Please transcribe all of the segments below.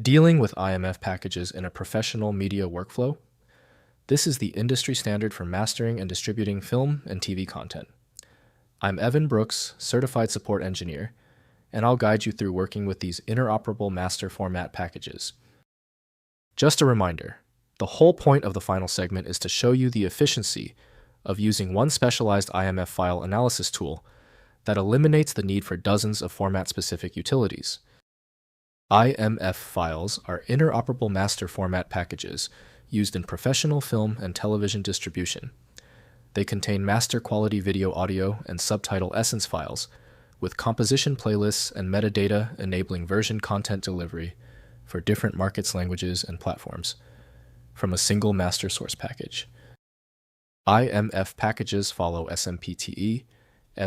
Dealing with IMF packages in a professional media workflow. This is the industry standard for mastering and distributing film and TV content. I'm Evan Brooks, Certified Support Engineer, and I'll guide you through working with these interoperable master format packages. Just a reminder, the whole point of the final segment is to show you the efficiency of using one specialized IMF file analysis tool that eliminates the need for dozens of format-specific utilities. IMF files are interoperable master format packages used in professional film and television distribution. They contain master quality video, audio, and subtitle essence files with composition playlists and metadata enabling version content delivery for different markets, languages, and platforms from a single master source package. IMF packages follow SMPTE,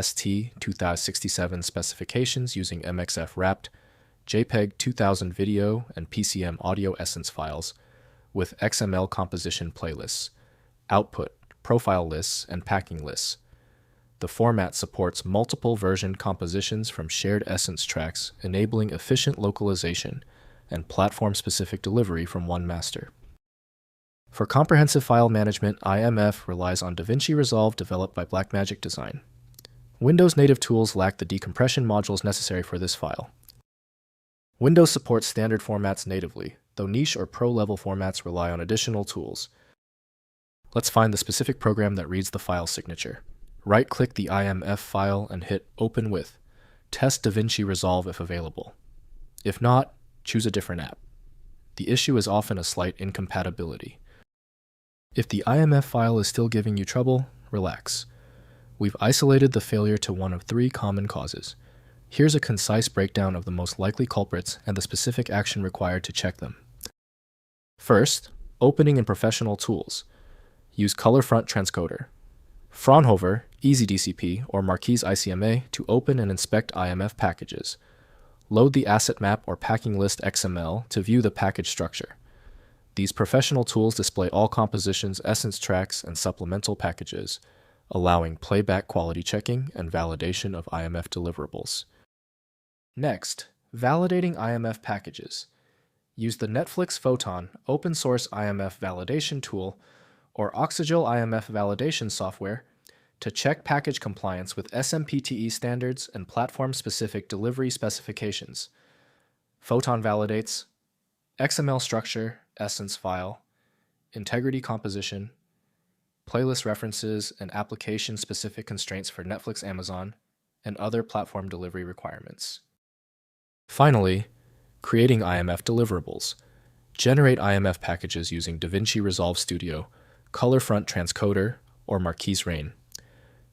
ST 2067 specifications using MXF wrapped JPEG 2000 video and PCM audio essence files with XML composition playlists, output, profile lists, and packing lists. The format supports multiple version compositions from shared essence tracks, enabling efficient localization and platform-specific delivery from one master. For comprehensive file management, IMF relies on DaVinci Resolve developed by Blackmagic Design. Windows native tools lack the decompression modules necessary for this file. Windows supports standard formats natively, though niche or pro-level formats rely on additional tools. Let's find the specific program that reads the file signature. Right-click the IMF file and hit Open With. Test DaVinci Resolve if available. If not, choose a different app. The issue is often a slight incompatibility. If the IMF file is still giving you trouble, relax. We've isolated the failure to one of three common causes. Here's a concise breakdown of the most likely culprits and the specific action required to check them. First, opening in professional tools. Use Colorfront Transkoder Fraunhofer, easyDCP, or Marquise ICMA to open and inspect IMF packages. Load the ASSETMAP or packing list XML to view the package structure. These professional tools display all compositions, essence tracks, and supplemental packages, allowing playback quality checking and validation of IMF deliverables. Next, validating IMF packages. Use the Netflix Photon open source IMF validation tool or Oxygel IMF validation software to check package compliance with SMPTE standards and platform-specific delivery specifications. Photon validates XML structure, essence file, integrity composition, playlist references, and application-specific constraints for Netflix, Amazon, and other platform delivery requirements. Finally, creating IMF deliverables. Generate IMF packages using DaVinci Resolve Studio, Colorfront Transkoder, or Marquise Rain.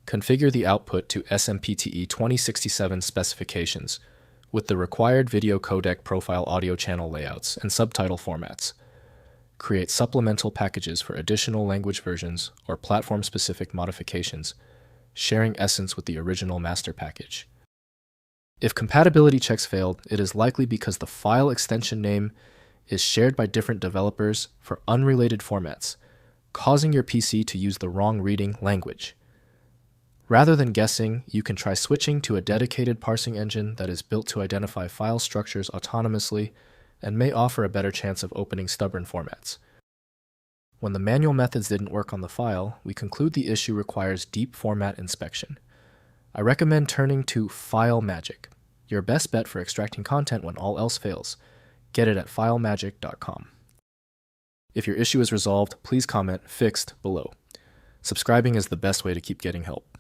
Configure the output to SMPTE 2067 specifications with the required video codec profile audio channel layouts and subtitle formats. Create supplemental packages for additional language versions or platform-specific modifications, sharing essence with the original master package. If compatibility checks failed, it is likely because the file extension name is shared by different developers for unrelated formats, causing your PC to use the wrong reading language. Rather than guessing, you can try switching to a dedicated parsing engine that is built to identify file structures autonomously and may offer a better chance of opening stubborn formats. When the manual methods didn't work on the file, we conclude the issue requires deep format inspection. I recommend turning to Blackmagic, your best bet for extracting content when all else fails. Get it at filemagic.com. If your issue is resolved, please comment "fixed" below. Subscribing is the best way to keep getting help.